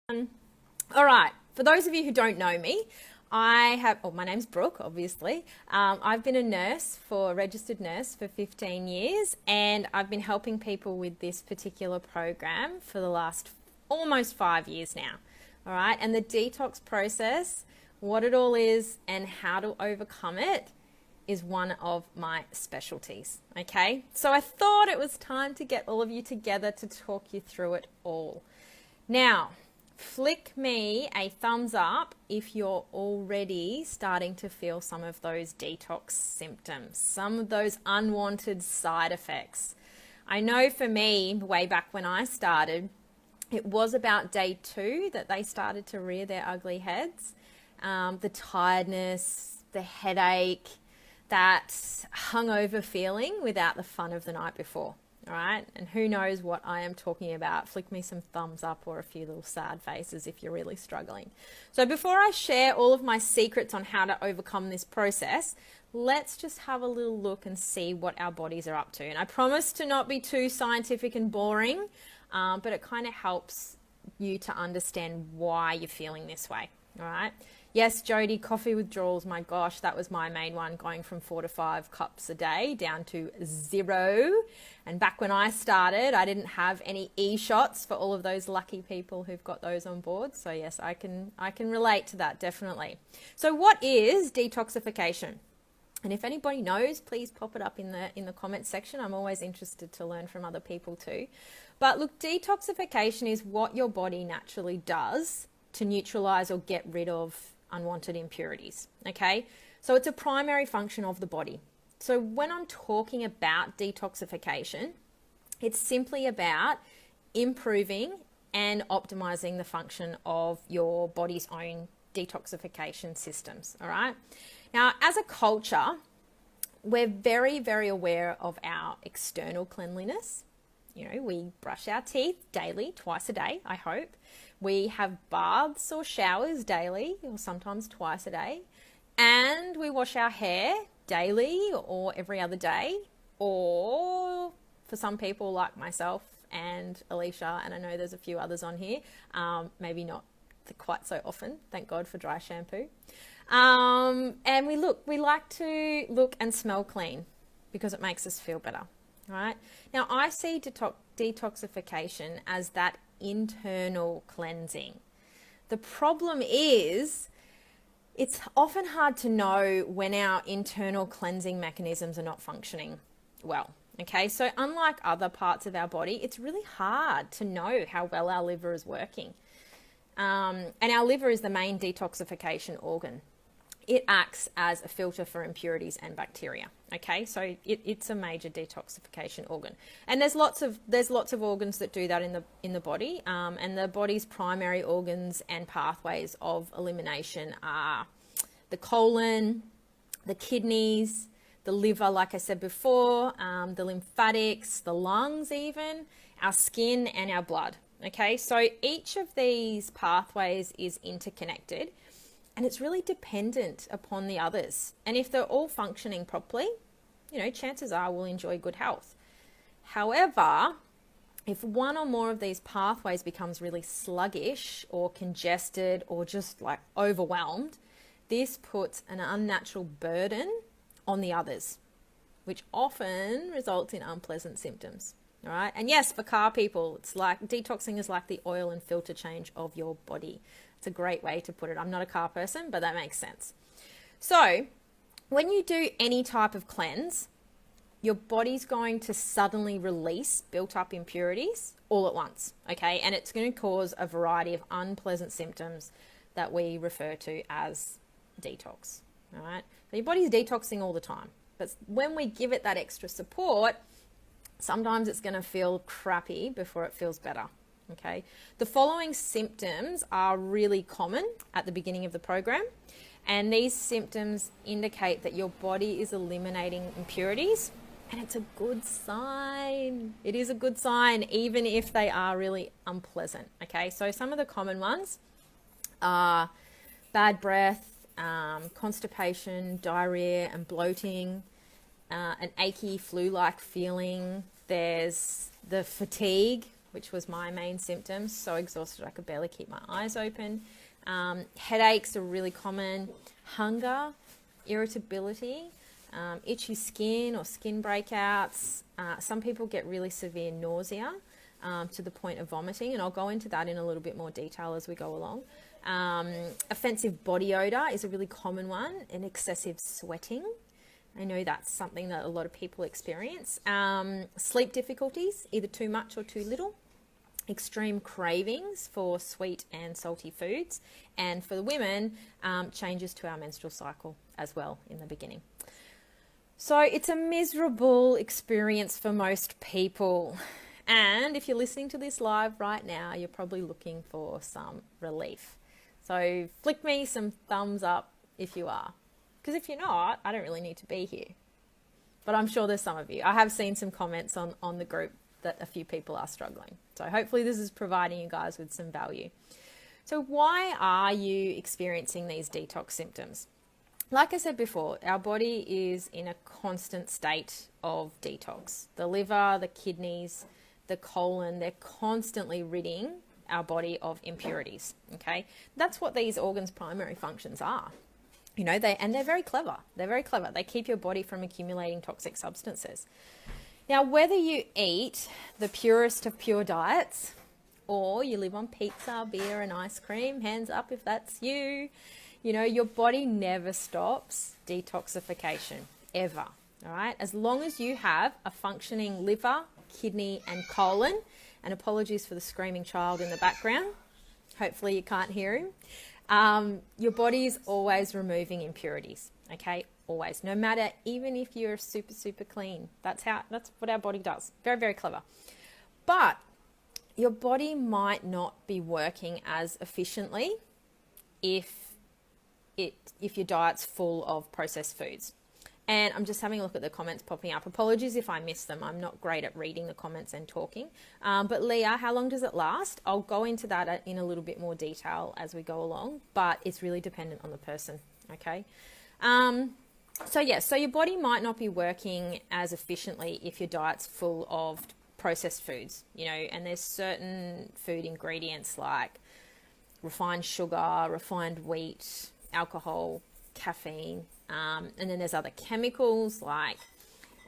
All right, for those of you who don't know me, my name's Brooke, obviously. I've been a registered nurse for 15 years, and I've been helping people with this particular program for the last almost 5 years now. All right, and the detox process, what it all is and how to overcome it is one of my specialties. Okay, so I thought it was time to get all of you together to talk you through it all. Now, flick me a thumbs up if you're already starting to feel some of those detox symptoms, some of those unwanted side effects. I know for me, way back when I started, it was about day 2 that they started to rear their ugly heads. The tiredness, the headache, that hungover feeling without the fun of the night before. All right, and who knows what I am talking about. Flick me some thumbs up or a few little sad faces if you're really struggling. So before I share all of my secrets on how to overcome this process, let's just have a little look and see what our bodies are up to. And I promise to not be too scientific and boring, but it kind of helps you to understand why you're feeling this way. All right. Yes, Jody, coffee withdrawals, my gosh, that was my main one, going from 4 to 5 cups a day down to 0. And back when I started, I didn't have any e-shots for all of those lucky people who've got those on board. So yes, I can relate to that, definitely. So what is detoxification? And if anybody knows, please pop it up in the comments section. I'm always interested to learn from other people too. But look, detoxification is what your body naturally does to neutralize or get rid of unwanted impurities. Okay, so it's a primary function of the body. So when I'm talking about detoxification, it's simply about improving and optimizing the function of your body's own detoxification systems. All right, now as a culture, we're very, very aware of our external cleanliness. You know, we brush our teeth daily, twice a day, I hope. We have baths or showers daily, or sometimes twice a day. And we wash our hair daily or every other day. Or for some people like myself and Alicia, and I know there's a few others on here, maybe not quite so often. Thank God for dry shampoo. And we like to look and smell clean because it makes us feel better. Right? Now, I see detoxification as that internal cleansing. The problem is it's often hard to know when our internal cleansing mechanisms are not functioning well. Okay, so unlike other parts of our body, it's really hard to know how well our liver is working. And our liver is the main detoxification organ. It acts as a filter for impurities and bacteria. Okay, so it's a major detoxification organ, and there's lots of organs that do that in the body. And the body's primary organs and pathways of elimination are the colon, the kidneys, the liver, like I said before, the lymphatics, the lungs, even our skin and our blood. Okay, so each of these pathways is interconnected. And it's really dependent upon the others. And if they're all functioning properly, you know, chances are we'll enjoy good health. However, if one or more of these pathways becomes really sluggish or congested or just like overwhelmed, this puts an unnatural burden on the others, which often results in unpleasant symptoms. All right. And yes, for car people, it's like detoxing is like the oil and filter change of your body. It's a great way to put it. I'm not a car person, but that makes sense. So when you do any type of cleanse, your body's going to suddenly release built up impurities all at once. Okay. And it's going to cause a variety of unpleasant symptoms that we refer to as detox. All right. So your body's detoxing all the time. But when we give it that extra support, sometimes it's going to feel crappy before it feels better. Okay, the following symptoms are really common at the beginning of the program, and these symptoms indicate that your body is eliminating impurities, and it's a good sign. It is a good sign, even if they are really unpleasant. Okay, so some of the common ones are bad breath, constipation, diarrhea and bloating, an achy flu-like feeling. There's the fatigue, which was my main symptom. So exhausted I could barely keep my eyes open. Headaches are really common. Hunger, irritability, itchy skin or skin breakouts. Some people get really severe nausea to the point of vomiting, and I'll go into that in a little bit more detail as we go along. Offensive body odor is a really common one, and excessive sweating. I know that's something that a lot of people experience. Sleep difficulties, either too much or too little. Extreme cravings for sweet and salty foods. And for the women, changes to our menstrual cycle as well in the beginning. So it's a miserable experience for most people. And if you're listening to this live right now, you're probably looking for some relief. So flick me some thumbs up if you are. Because if you're not, I don't really need to be here. But I'm sure there's some of you. I have seen some comments on the group that a few people are struggling. So hopefully this is providing you guys with some value. So why are you experiencing these detox symptoms? Like I said before, our body is in a constant state of detox. The liver, the kidneys, the colon, they're constantly ridding our body of impurities, okay? That's what these organs' primary functions are. You know, they're very clever. They're very clever. They keep your body from accumulating toxic substances. Now, whether you eat the purest of pure diets or you live on pizza, beer and ice cream, hands up if that's you, you know, your body never stops detoxification, ever, all right? As long as you have a functioning liver, kidney and colon, and apologies for the screaming child in the background. Hopefully you can't hear him. Your body is always removing impurities, okay? Always, no matter, even if you're super, super clean. That's what our body does. Very, very clever. But your body might not be working as efficiently if your diet's full of processed foods. And I'm just having a look at the comments popping up. Apologies if I miss them. I'm not great at reading the comments and talking. But Leah, how long does it last? I'll go into that in a little bit more detail as we go along, but it's really dependent on the person, okay? So your body might not be working as efficiently if your diet's full of processed foods, you know, and there's certain food ingredients like refined sugar, refined wheat, alcohol, caffeine, and then there's other chemicals like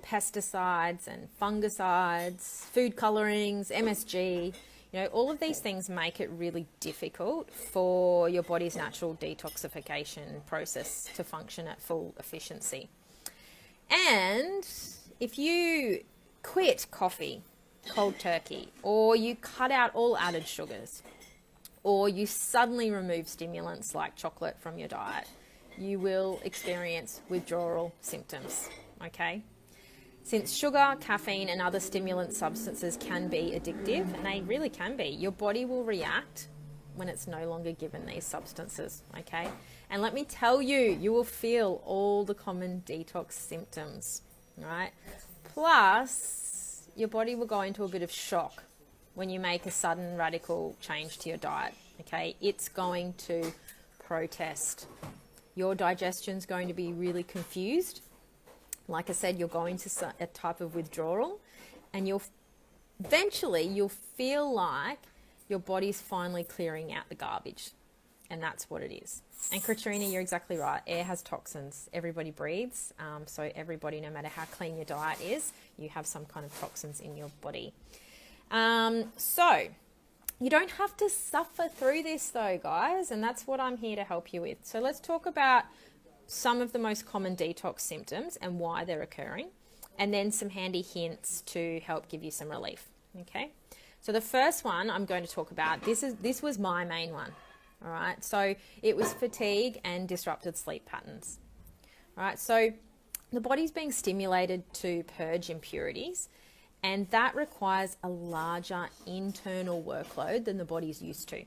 pesticides and fungicides, food colorings, MSG. You know, all of these things make it really difficult for your body's natural detoxification process to function at full efficiency. And if you quit coffee cold turkey, or you cut out all added sugars, or you suddenly remove stimulants like chocolate from your diet, you will experience withdrawal symptoms, okay? Since sugar, caffeine, and other stimulant substances can be addictive, and they really can be, your body will react when it's no longer given these substances, okay? And let me tell you, you will feel all the common detox symptoms, right? Plus, your body will go into a bit of shock when you make a sudden radical change to your diet, okay? It's going to protest. Your digestion's going to be really confused. Like I said, you'll go into a type of withdrawal, and eventually you'll feel like your body's finally clearing out the garbage, and that's what it is. And Katrina, you're exactly right. Air has toxins. Everybody breathes, so everybody, no matter how clean your diet is, you have some kind of toxins in your body. So you don't have to suffer through this though, guys, and that's what I'm here to help you with. So let's talk about some of the most common detox symptoms and why they're occurring, and then some handy hints to help give you some relief, okay? So the first one I'm going to talk about, this was my main one, all right? So it was fatigue and disrupted sleep patterns, all right? So the body's being stimulated to purge impurities, and that requires a larger internal workload than the body's used to.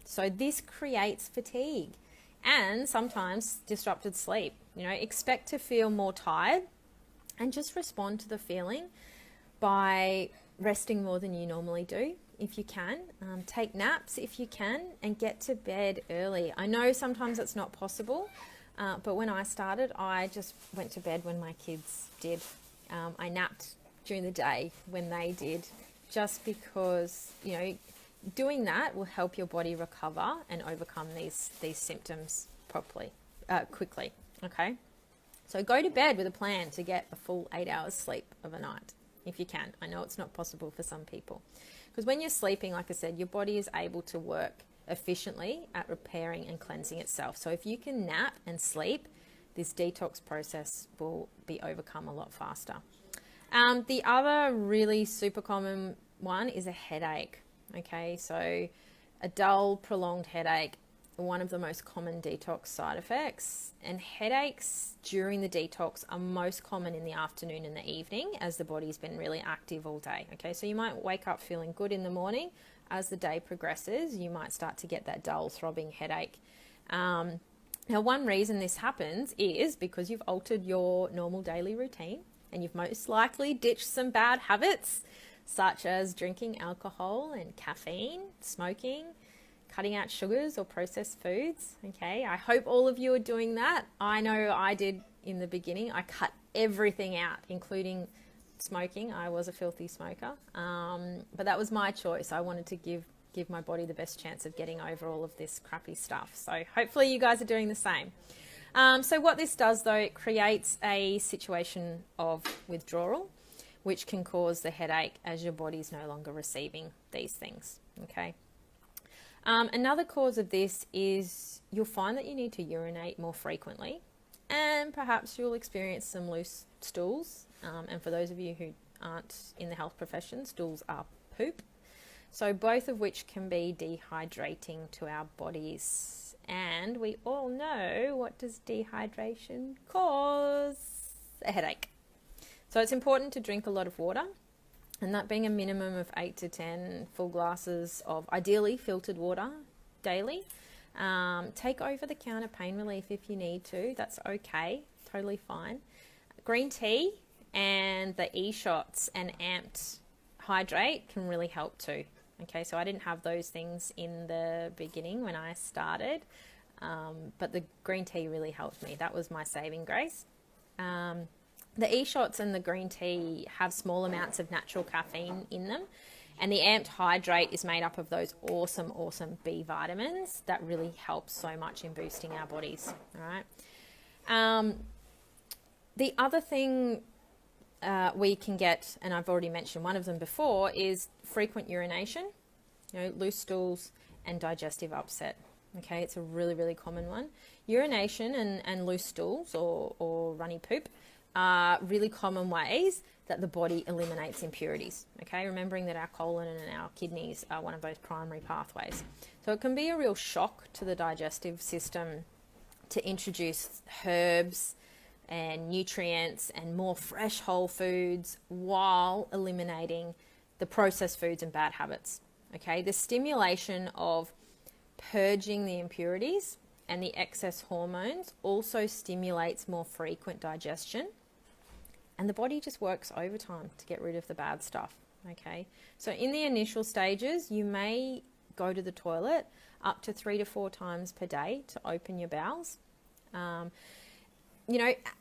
So this creates fatigue and sometimes disrupted sleep. You know, expect to feel more tired, and just respond to the feeling by resting more than you normally do if you can. Take naps if you can, and get to bed early. I know sometimes it's not possible, but when I started, I just went to bed when my kids did. I napped during the day when they did, just because, doing that will help your body recover and overcome these symptoms quickly. Okay. So go to bed with a plan to get a full 8 hours sleep of a night, if you can. I know it's not possible for some people. Because when you're sleeping, like I said, your body is able to work efficiently at repairing and cleansing itself. So if you can nap and sleep, this detox process will be overcome a lot faster. The other really super common one is a headache. Okay, so a dull, prolonged headache, one of the most common detox side effects. And headaches during the detox are most common in the afternoon and the evening as the body's been really active all day. Okay, so you might wake up feeling good in the morning. As the day progresses, you might start to get that dull, throbbing headache. Now, one reason this happens is because you've altered your normal daily routine and you've most likely ditched some bad habits, such as drinking alcohol and caffeine, smoking, cutting out sugars or processed foods. Okay, I hope all of you are doing that. I know I did in the beginning. I cut everything out, including smoking. I was a filthy smoker, but that was my choice. I wanted to give my body the best chance of getting over all of this crappy stuff. So hopefully you guys are doing the same. So what this does, though, it creates a situation of withdrawal, which can cause the headache as your body's no longer receiving these things. Okay. Another cause of this is you'll find that you need to urinate more frequently, and perhaps you'll experience some loose stools. And for those of you who aren't in the health profession, stools are poop. So both of which can be dehydrating to our bodies. And we all know, what does dehydration cause? A headache. So it's important to drink a lot of water. And that being a minimum of 8 to 10 full glasses of ideally filtered water daily. Take over-the-counter pain relief if you need to. That's okay. Totally fine. Green tea and the e-shots and amped hydrate can really help too. Okay, so I didn't have those things in the beginning when I started, but the green tea really helped me. That was my saving grace. The e-shots and the green tea have small amounts of natural caffeine in them, and the amped hydrate is made up of those awesome B vitamins that really help so much in boosting our bodies. All right. The other thing we can get, and I've already mentioned one of them before, is frequent urination, loose stools and digestive upset. Okay, it's a really common one. Urination and loose stools or runny poop are really common ways that the body eliminates impurities. Okay, remembering that our colon and our kidneys are one of those primary pathways. So it can be a real shock to the digestive system to introduce herbs and nutrients and more fresh whole foods while eliminating the processed foods and bad habits. Okay, the stimulation of purging the impurities and the excess hormones also stimulates more frequent digestion, and the body just works overtime to get rid of the bad stuff. Okay, so in the initial stages, you may go to the toilet up to 3 to 4 times per day to open your bowels.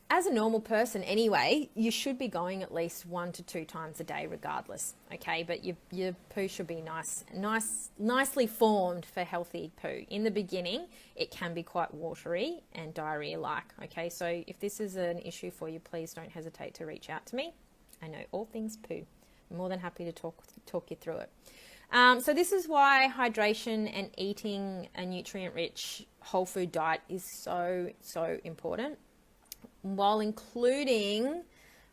As a normal person anyway, you should be going at least 1 to 2 times a day regardless, okay? But your poo should be nicely formed for healthy poo. In the beginning, it can be quite watery and diarrhea-like, okay? So if this is an issue for you, please don't hesitate to reach out to me. I know all things poo. I'm more than happy to talk you through it. So this is why hydration and eating a nutrient-rich whole food diet is so important, while including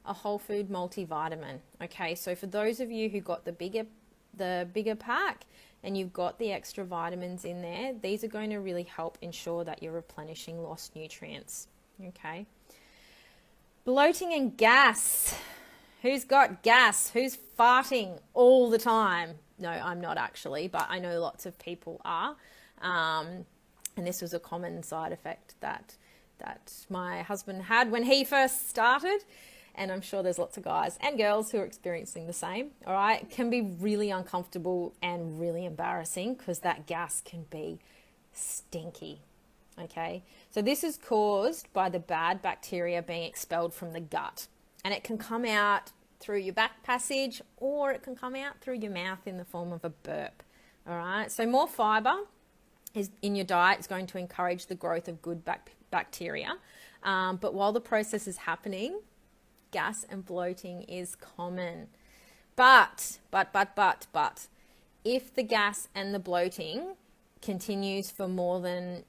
a whole food multivitamin. Okay, so for those of you who got the bigger pack and you've got the extra vitamins in there, these are going to really help ensure that you're replenishing lost nutrients. Okay. Bloating and gas. Who's got gas? Who's farting all the time? No, I'm not actually, but I know lots of people are. And this was a common side effect that my husband had when he first started, and I'm sure there's lots of guys and girls who are experiencing the same. All right, it can be really uncomfortable and really embarrassing because that gas can be stinky. Okay, so this is caused by the bad bacteria being expelled from the gut, and it can come out through your back passage, or it can come out through your mouth in the form of a burp. All right, so more fiber is in your diet is going to encourage the growth of good bacteria. But while the process is happening, gas and bloating is common. But, if the gas and the bloating continues for more than,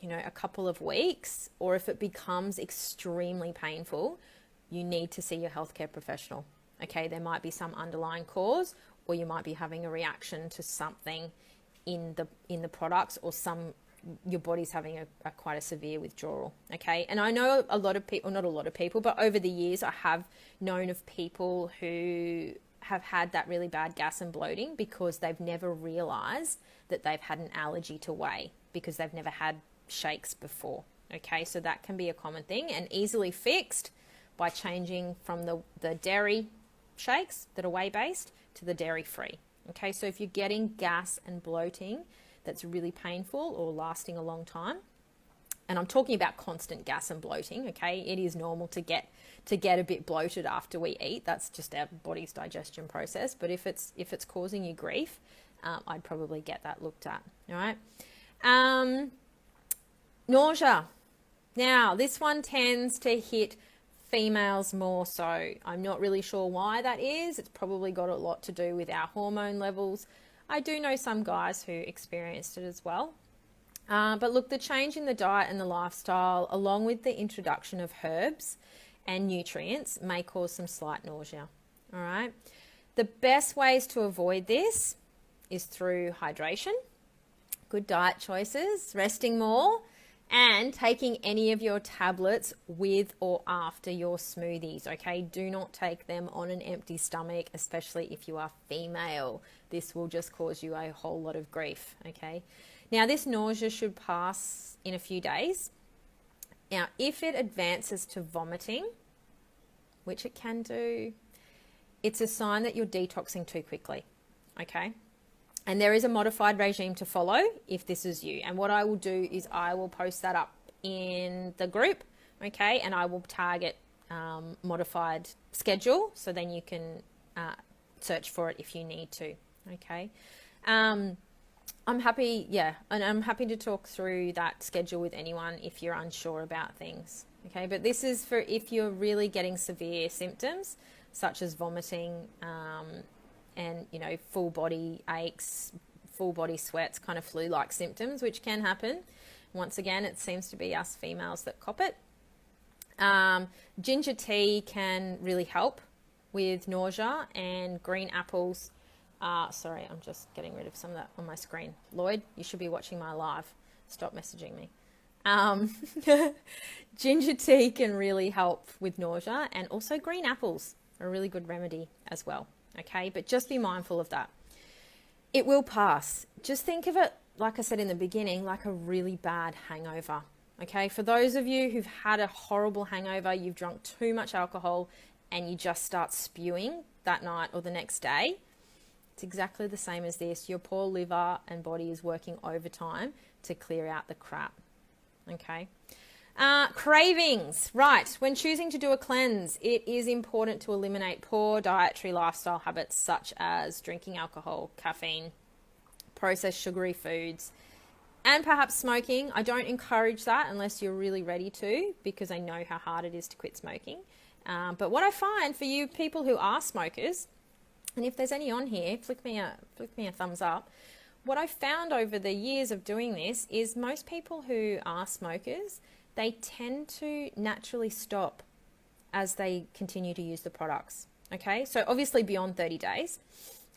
a couple of weeks, or if it becomes extremely painful, you need to see your healthcare professional. Okay, there might be some underlying cause, or you might be having a reaction to something in the products, or your body's having a quite a severe withdrawal. Okay, and I know a lot of people, not a lot of people, but over the years I have known of people who have had that really bad gas and bloating because they've never realized that they've had an allergy to whey, because they've never had shakes before. Okay, so that can be a common thing and easily fixed by changing from the dairy shakes that are whey based to the dairy free. Okay, so if you're getting gas and bloating that's really painful or lasting a long time, and I'm talking about constant gas and bloating, okay, it is normal to get a bit bloated after we eat. That's just our body's digestion process. But if it's causing you grief, I'd probably get that looked at. All right. Nausea. Now, this one tends to hit females more so. I'm not really sure why that is. It's probably got a lot to do with our hormone levels. I do know some guys who experienced it as well. But look, the change in the diet and the lifestyle, along with the introduction of herbs and nutrients, may cause some slight nausea. All right. The best ways to avoid this is through hydration, good diet choices, resting more, and taking any of your tablets with or after your smoothies. Okay, do not take them on an empty stomach, especially if you are female. This will just cause you a whole lot of grief. Okay, now this nausea should pass in a few days. Now, if it advances to vomiting, which it can do, it's a sign that you're detoxing too quickly. Okay. And there is a modified regime to follow if this is you. And what I will do is I will post that up in the group, okay? And I will target modified schedule, so then you can search for it if you need to, okay? I'm happy to talk through that schedule with anyone if you're unsure about things, okay? But this is for if you're really getting severe symptoms, such as vomiting, and, full body aches, full body sweats, kind of flu-like symptoms, which can happen. Once again, it seems to be us females that cop it. Ginger tea can really help with nausea, and green apples. Sorry, I'm just getting rid of some of that on my screen. Lloyd, you should be watching my live. Stop messaging me. Ginger tea can really help with nausea, and also green apples are a really good remedy as well. Okay, but just be mindful of that. It will pass. Just think of it, like I said in the beginning, like a really bad hangover. Okay, for those of you who've had a horrible hangover, you've drunk too much alcohol and you just start spewing that night or the next day, it's exactly the same as this. Your poor liver and body is working overtime to clear out the crap. Okay. Cravings. Right. When choosing to do a cleanse, it is important to eliminate poor dietary lifestyle habits such as drinking alcohol, caffeine, processed sugary foods, and perhaps smoking. I don't encourage that unless you're really ready to, because I know how hard it is to quit smoking. But what I find for you people who are smokers, and if there's any on here, flick me a thumbs up. What I found over the years of doing this is most people who are smokers, they tend to naturally stop as they continue to use the products. Okay, so obviously beyond 30 days,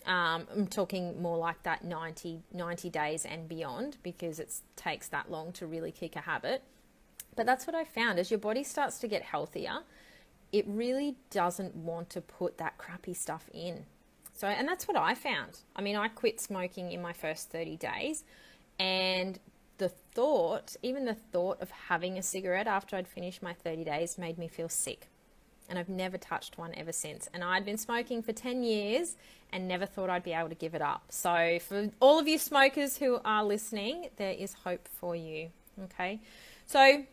I'm talking more like that 90 days and beyond, because it takes that long to really kick a habit. But that's what I found. As your body starts to get healthier, it really doesn't want to put that crappy stuff in. So, and that's what I found. I mean, I quit smoking in my first 30 days, and even the thought of having a cigarette after I'd finished my 30 days made me feel sick. And I've never touched one ever since. And I'd been smoking for 10 years and never thought I'd be able to give it up. So for all of you smokers who are listening, there is hope for you. Okay. So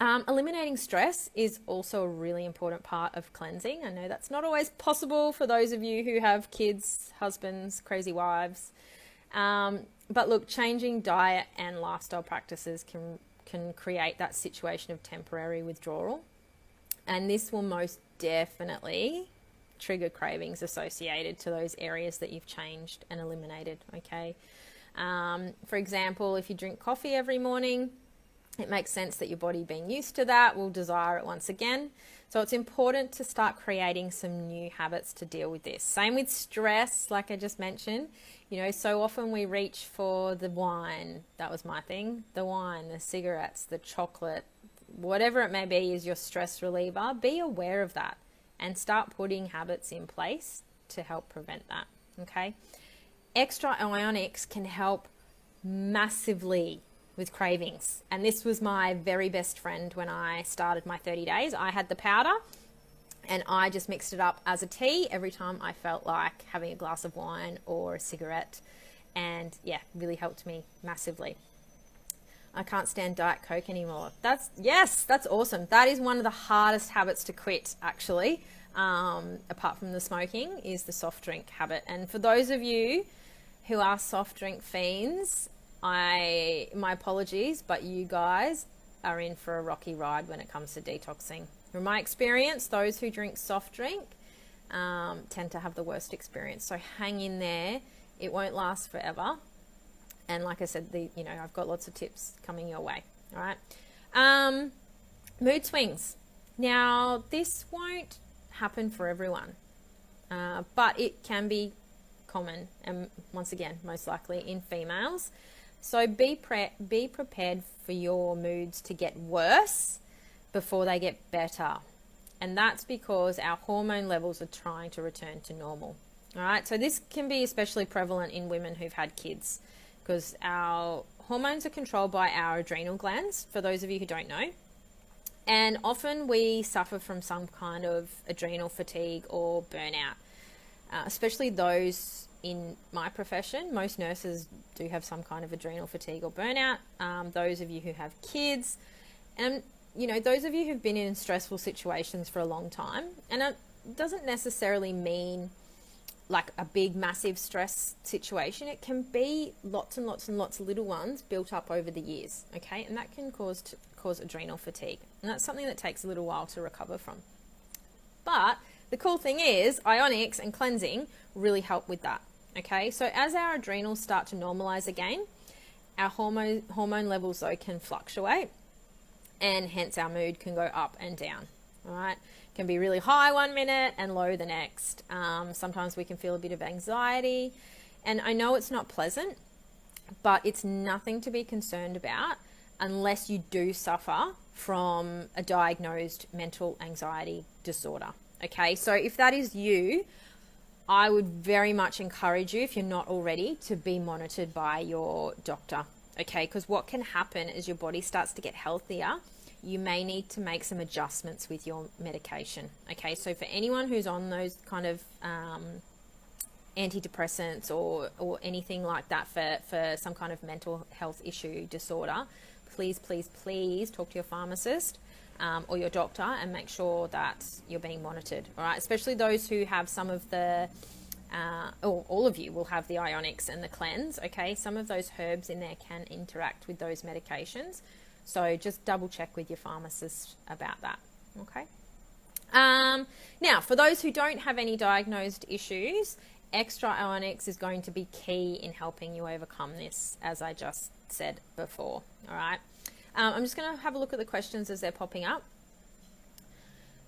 Eliminating stress is also a really important part of cleansing. I know that's not always possible for those of you who have kids, husbands, crazy wives. But look, changing diet and lifestyle practices can create that situation of temporary withdrawal. And this will most definitely trigger cravings associated to those areas that you've changed and eliminated, okay? For example, if you drink coffee every morning, it makes sense that your body, being used to that, will desire it once again. So it's important to start creating some new habits to deal with this. Same with stress, like I just mentioned. You know, so often we reach for the wine. That was my thing. The wine, the cigarettes, the chocolate, whatever it may be is your stress reliever. Be aware of that and start putting habits in place to help prevent that, okay? Extra ionics can help massively with cravings. And this was my very best friend when I started my 30 days. I had the powder and I just mixed it up as a tea every time I felt like having a glass of wine or a cigarette. And yeah, really helped me massively. I can't stand Diet Coke anymore. That's awesome. That is one of the hardest habits to quit, actually, apart from the smoking, is the soft drink habit. And for those of you who are soft drink fiends, my apologies, but you guys are in for a rocky ride when it comes to detoxing. From my experience, those who drink soft drink tend to have the worst experience. So hang in there. It won't last forever. And like I said, I've got lots of tips coming your way. All right. Mood swings. Now, this won't happen for everyone, but it can be common, and once again, most likely in females. So be prepared for your moods to get worse before they get better. And that's because our hormone levels are trying to return to normal. All right. So this can be especially prevalent in women who've had kids, because our hormones are controlled by our adrenal glands, for those of you who don't know. And often we suffer from some kind of adrenal fatigue or burnout, especially those in my profession. Most nurses do have some kind of adrenal fatigue or burnout. Those of you who have kids, and those of you who've been in stressful situations for a long time. And it doesn't necessarily mean like a big, massive stress situation. It can be lots and lots and lots of little ones built up over the years, okay? And that can cause adrenal fatigue. And that's something that takes a little while to recover from. But the cool thing is, ionics and cleansing really help with that, okay? So as our adrenals start to normalize again, our hormone levels, though, can fluctuate, and hence our mood can go up and down, all right? Can be really high one minute and low the next. Sometimes we can feel a bit of anxiety. And I know it's not pleasant, but it's nothing to be concerned about unless you do suffer from a diagnosed mental anxiety disorder. Okay, so if that is you, I would very much encourage you, if you're not already, to be monitored by your doctor. Okay, because what can happen is your body starts to get healthier. You may need to make some adjustments with your medication. Okay, so for anyone who's on those kind of antidepressants or anything like that for some kind of mental health issue, disorder, please, please, please talk to your pharmacist or your doctor and make sure that you're being monitored. All right, especially those who have some of the, or all of you will have the ionics and the cleanse. Okay, some of those herbs in there can interact with those medications. So just double check with your pharmacist about that, okay? Now, for those who don't have any diagnosed issues, extra ionics is going to be key in helping you overcome this, as I just said before, all right? I'm just going to have a look at the questions as they're popping up.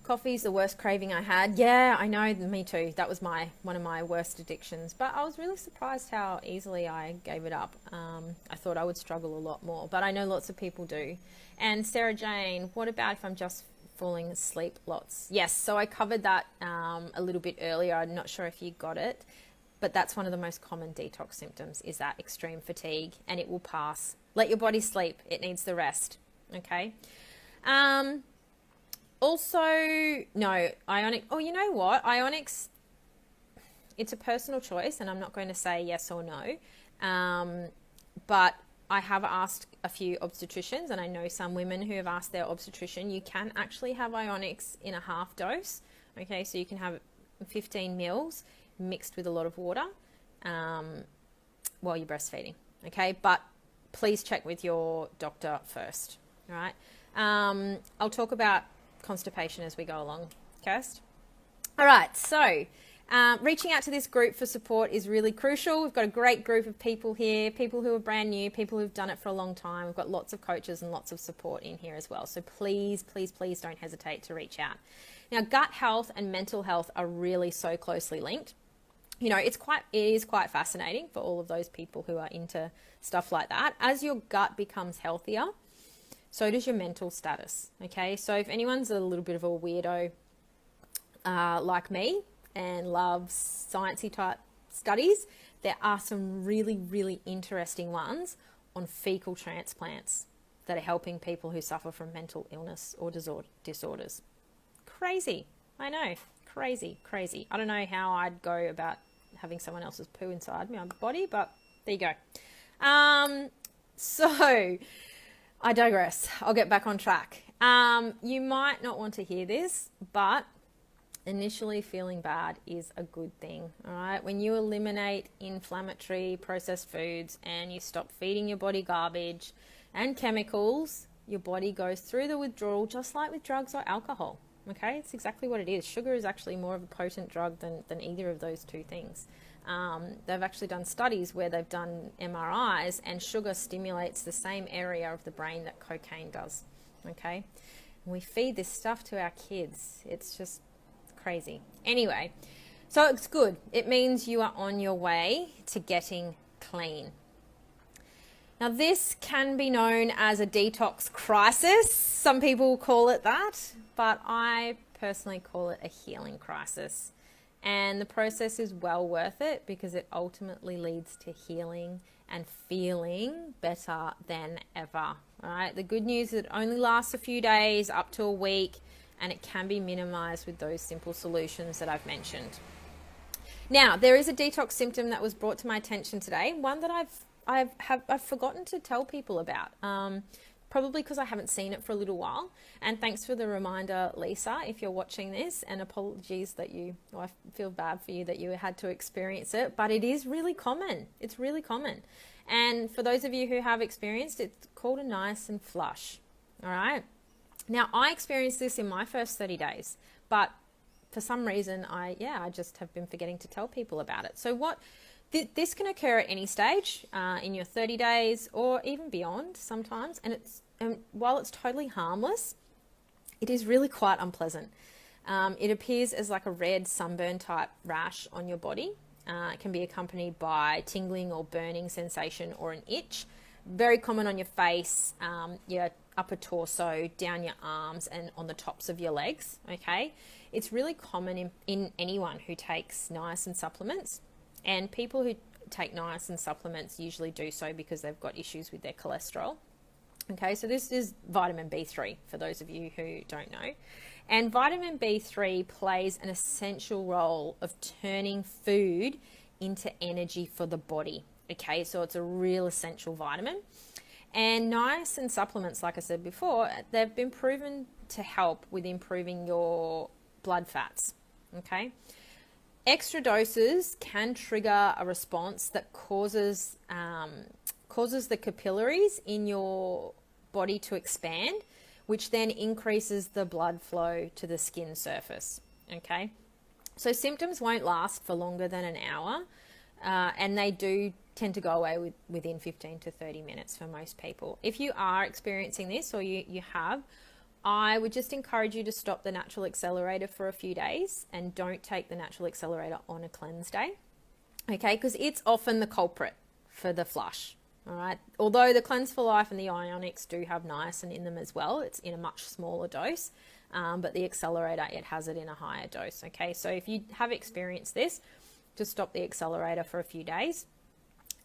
Coffee's the worst craving I had. Yeah, I know, me too. That was one of my worst addictions. But I was really surprised how easily I gave it up. I thought I would struggle a lot more, but I know lots of people do. And Sarah Jane, what about if I'm just falling asleep lots? Yes, so I covered that a little bit earlier. I'm not sure if you got it, but that's one of the most common detox symptoms, is that extreme fatigue, and it will pass. Let your body sleep. It needs the rest, okay? Also, no, ionic. Oh, you know what? Ionics, it's a personal choice, and I'm not going to say yes or no. But I have asked a few obstetricians, and I know some women who have asked their obstetrician, you can actually have ionics in a half dose. Okay, so you can have 15 mils mixed with a lot of water while you're breastfeeding. Okay, but please check with your doctor first. All right. I'll talk about constipation as we go along, Kirst. All right, so reaching out to this group for support is really crucial. We've got a great group of people here, people who are brand new, people who've done it for a long time. We've got lots of coaches and lots of support in here as well. So please, please, please don't hesitate to reach out. Now, gut health and mental health are really so closely linked. You know, it is quite fascinating for all of those people who are into stuff like that. As your gut becomes healthier, so does your mental status. Okay, so if anyone's a little bit of a weirdo like me and loves sciencey type studies, there are some really, really interesting ones on fecal transplants that are helping people who suffer from mental illness or disorders. Crazy, I know, crazy. I don't know how I'd go about having someone else's poo inside my body, but there you go. So I digress. I'll get back on track. You might not want to hear this, but initially feeling bad is a good thing. All right. When you eliminate inflammatory processed foods and you stop feeding your body garbage and chemicals, your body goes through the withdrawal just like with drugs or alcohol. Okay, it's exactly what it is. Sugar is actually more of a potent drug than either of those two things. They've actually done studies where they've done MRIs, and sugar stimulates the same area of the brain that cocaine does. Okay, and we feed this stuff to our kids. It's just crazy. Anyway, so it's good. It means you are on your way to getting clean. Now, this can be known as a detox crisis. Some people call it that, but I personally call it a healing crisis. And the process is well worth it because it ultimately leads to healing and feeling better than ever. All right. The good news is it only lasts a few days, up to a week, and it can be minimized with those simple solutions that I've mentioned. Now, there is a detox symptom that was brought to my attention today, one that I've forgotten to tell people about, probably because I haven't seen it for a little while. And thanks for the reminder, Lisa, if you're watching this, and apologies that I feel bad for you that you had to experience it, but it is really common. It's really common. And for those of you who have experienced it, it's called a nice and flush. All right. Now, I experienced this in my first 30 days, but for some reason, I just have been forgetting to tell people about it. So this can occur at any stage in your 30 days or even beyond sometimes. And while it's totally harmless, it is really quite unpleasant. It appears as like a red sunburn type rash on your body. It can be accompanied by tingling or burning sensation or an itch. Very common on your face, your upper torso, down your arms, and on the tops of your legs. Okay, it's really common in anyone who takes niacin supplements. And people who take niacin supplements usually do so because they've got issues with their cholesterol. Okay, so this is vitamin B3 for those of you who don't know. And vitamin B3 plays an essential role of turning food into energy for the body. Okay, so it's a real essential vitamin. And niacin supplements, like I said before, they've been proven to help with improving your blood fats. Okay. Extra doses can trigger a response that causes the capillaries in your body to expand, which then increases the blood flow to the skin surface. Okay, so symptoms won't last for longer than an hour, and they do tend to go away within 15 to 30 minutes for most people. If you are experiencing this, or you have, I would just encourage you to stop the natural accelerator for a few days and don't take the natural accelerator on a cleanse day. Okay, because it's often the culprit for the flush. All right, although the Cleanse for Life and the Ionics do have niacin in them as well, it's in a much smaller dose, but the accelerator, it has it in a higher dose. Okay, so if you have experienced this, just stop the accelerator for a few days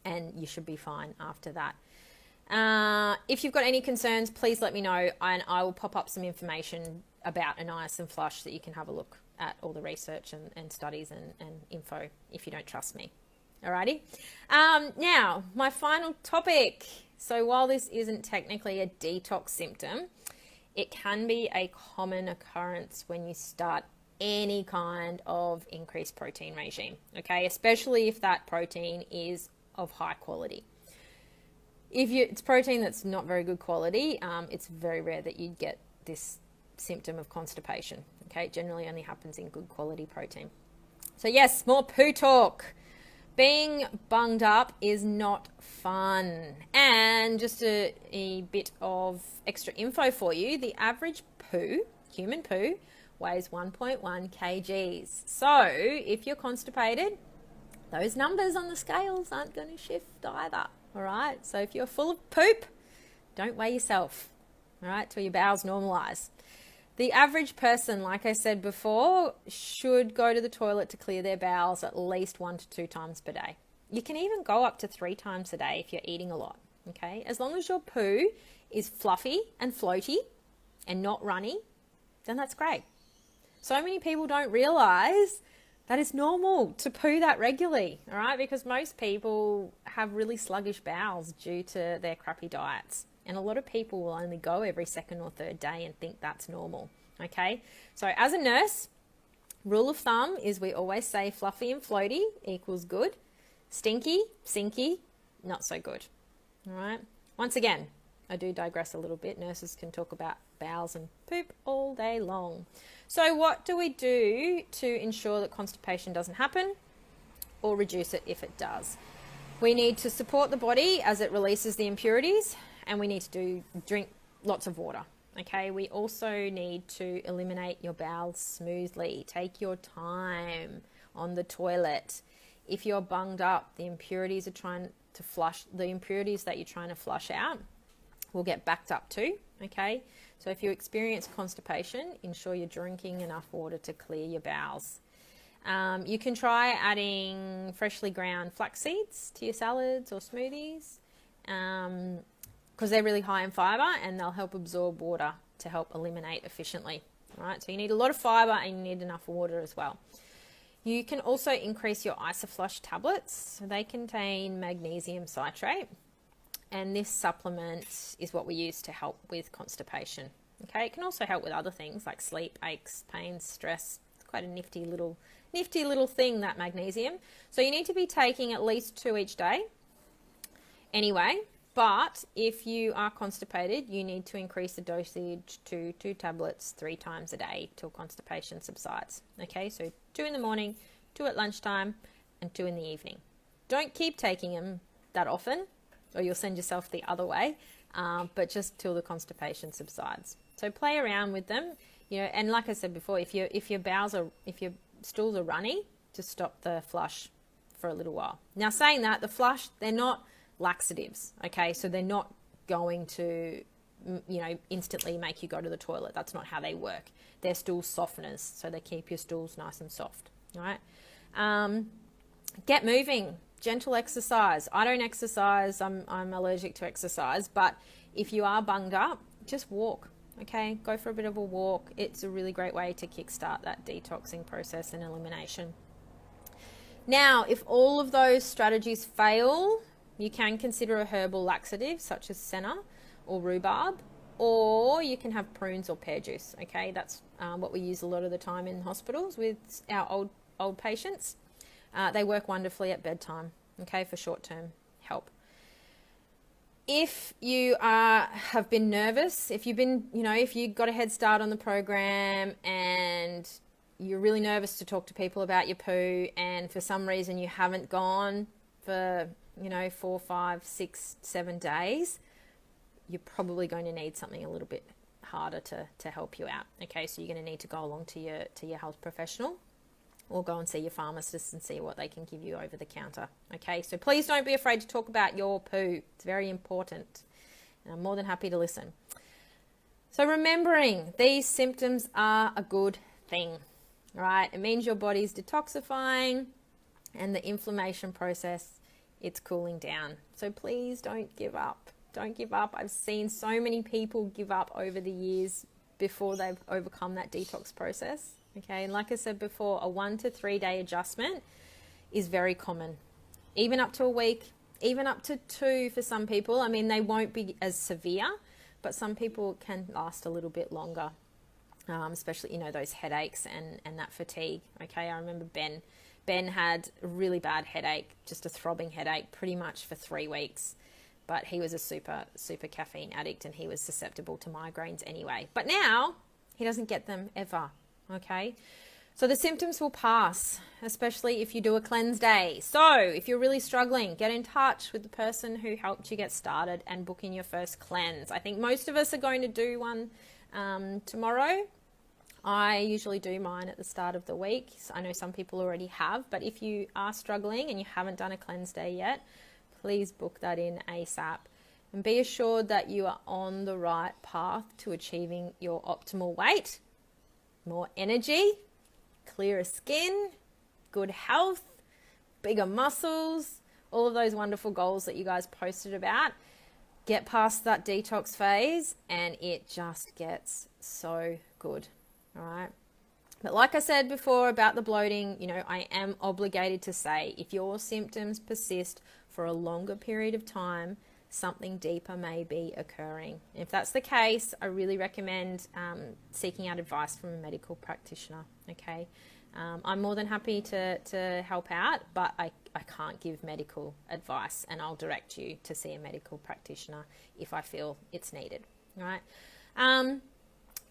and you should be fine after that. If you've got any concerns, please let me know, and I will pop up some information about a niacin flush that you can have a look at all the research and studies and info if you don't trust me. Alrighty. Now, my final topic, So while this isn't technically a detox symptom, it can be a common occurrence when you start any kind of increased protein regime, okay? Especially if that protein is of high quality. If it's protein that's not very good quality, it's very rare that you'd get this symptom of constipation, okay? It generally only happens in good quality protein. So yes, more poo talk. Being bunged up is not fun. And just a bit of extra info for you, the average poo, human poo, weighs 1.1 kgs. So if you're constipated, those numbers on the scales aren't going to shift either, all right? So if you're full of poop, don't weigh yourself, all right, till your bowels normalize. The average person, like I said before, should go to the toilet to clear their bowels at least 1 to 2 times per day. You can even go up to 3 times a day if you're eating a lot, okay? As long as your poo is fluffy and floaty and not runny, then that's great. So many people don't realize that it's normal to poo that regularly, all right? Because most people have really sluggish bowels due to their crappy diets. And a lot of people will only go every second or third day and think that's normal, okay? So as a nurse, rule of thumb is we always say fluffy and floaty equals good. Stinky, sinky, not so good, all right? Once again, I do digress a little bit. Nurses can talk about bowels and poop all day long. So what do we do to ensure that constipation doesn't happen or reduce it if it does? We need to support the body as it releases the impurities, and we need to drink lots of water, okay? We also need to eliminate your bowels smoothly. Take your time on the toilet. If you're bunged up, the impurities that you're trying to flush out will get backed up too, okay? So if you experience constipation, ensure you're drinking enough water to clear your bowels. You can try adding freshly ground flax seeds to your salads or smoothies, because they're really high in fiber and they'll help absorb water to help eliminate efficiently. All right, so you need a lot of fiber and you need enough water as well. You can also increase your Isoflush tablets. So they contain magnesium citrate, and this supplement is what we use to help with constipation. Okay, it can also help with other things like sleep, aches, pains, stress. It's quite a nifty little thing, that magnesium. So you need to be taking at least 2 each day anyway. But if you are constipated, you need to increase the dosage to 2 tablets 3 times a day till constipation subsides. Okay, so 2 in the morning, 2 at lunchtime, and 2 in the evening. Don't keep taking them that often, or you'll send yourself the other way, but just till the constipation subsides. So play around with them, and like I said before, if your stools are runny, just stop the flush for a little while. Now, saying that, the flush, they're not laxatives, okay? So they're not going to, instantly make you go to the toilet. That's not how they work. They're stool softeners, so they keep your stools nice and soft, all right? Get moving, gentle exercise. I don't exercise, I'm allergic to exercise, but if you are bunged up, just walk, okay? Go for a bit of a walk. It's a really great way to kickstart that detoxing process and elimination. Now, if all of those strategies fail, you can consider a herbal laxative such as senna or rhubarb, or you can have prunes or pear juice, okay? That's what we use a lot of the time in hospitals with our old patients. They work wonderfully at bedtime, okay, for short-term help. If you have been nervous, if you got a head start on the program and you're really nervous to talk to people about your poo, and for some reason you haven't gone for 4, 5, 6, 7 days, you're probably going to need something a little bit harder to help you out. Okay, so you're going to need to go along to your health professional, or go and see your pharmacist and see what they can give you over the counter. Okay, so please don't be afraid to talk about your poo. It's very important, and I'm more than happy to listen. So remembering, these symptoms are a good thing, right? It means your body's detoxifying and the inflammation process, it's cooling down. So please don't give up. Don't give up. I've seen so many people give up over the years before they've overcome that detox process. Okay, and like I said before, a 1 to 3 day adjustment is very common. Even up to a week, even up to 2 for some people. I mean, they won't be as severe, but some people can last a little bit longer, especially, you know, those headaches and that fatigue. Okay, I remember Ben had a really bad headache, just a throbbing headache, pretty much for 3 weeks. But he was a super caffeine addict, and he was susceptible to migraines anyway. But now he doesn't get them ever, okay? So the symptoms will pass, especially if you do a cleanse day. So if you're really struggling, get in touch with the person who helped you get started and book in your first cleanse. I think most of us are going to do one tomorrow. I usually do mine at the start of the week. So I know some people already have, but if you are struggling and you haven't done a cleanse day yet, please book that in ASAP. And be assured that you are on the right path to achieving your optimal weight, more energy, clearer skin, good health, bigger muscles, all of those wonderful goals that you guys posted about. Get past that detox phase and it just gets so good, all right? But like I said before about the bloating, you know, I am obligated to say if your symptoms persist for a longer period of time, something deeper may be occurring. If that's the case, I really recommend seeking out advice from a medical practitioner, okay? I'm more than happy to help out, but I can't give medical advice, and I'll direct you to see a medical practitioner if I feel it's needed, all right?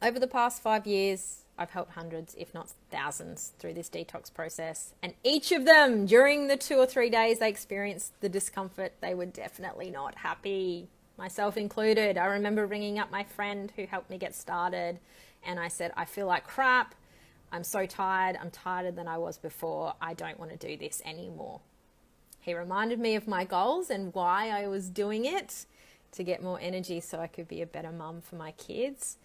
Over the past 5 years, I've helped hundreds, if not thousands, through this detox process. And each of them, during the 2 or 3 days they experienced the discomfort, they were definitely not happy, myself included. I remember ringing up my friend who helped me get started, and I said, I feel like crap. I'm so tired. I'm tireder than I was before. I don't want to do this anymore. He reminded me of my goals and why I was doing it, to get more energy so I could be a better mum for my kids.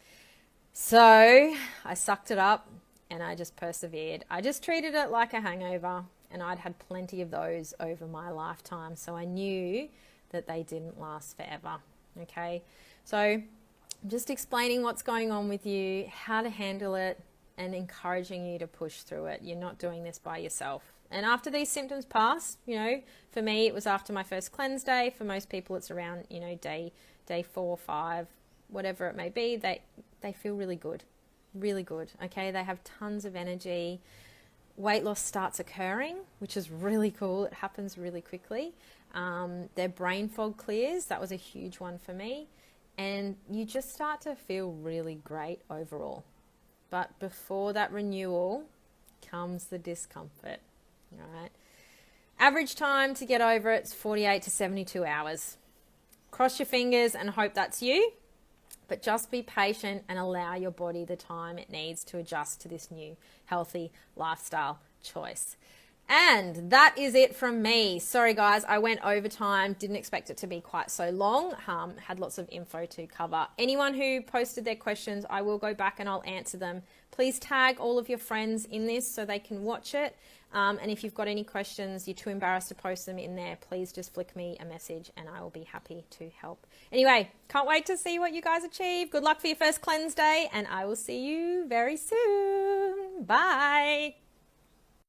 So I sucked it up and I just persevered. I just treated it like a hangover, and I'd had plenty of those over my lifetime. So I knew that they didn't last forever. Okay. So I'm just explaining what's going on with you, how to handle it, and encouraging you to push through it. You're not doing this by yourself. And after these symptoms pass, you know, for me, it was after my first cleanse day. For most people, it's around, you know, day 4, 5, whatever it may be. They feel really good, okay? They have tons of energy. Weight loss starts occurring, which is really cool. It happens really quickly. Their brain fog clears. That was a huge one for me. And you just start to feel really great overall. But before that renewal comes the discomfort, all right? Average time to get over it's 48 to 72 hours. Cross your fingers and hope that's you. But just be patient and allow your body the time it needs to adjust to this new healthy lifestyle choice. And that is it from me. Sorry guys, I went over time. Didn't expect it to be quite so long. Had lots of info to cover. Anyone who posted their questions, I will go back and I'll answer them. Please tag all of your friends in this so they can watch it. And if you've got any questions, you're too embarrassed to post them in there, please just flick me a message and I will be happy to help. Anyway, can't wait to see what you guys achieve. Good luck for your first cleanse day, and I will see you very soon. Bye.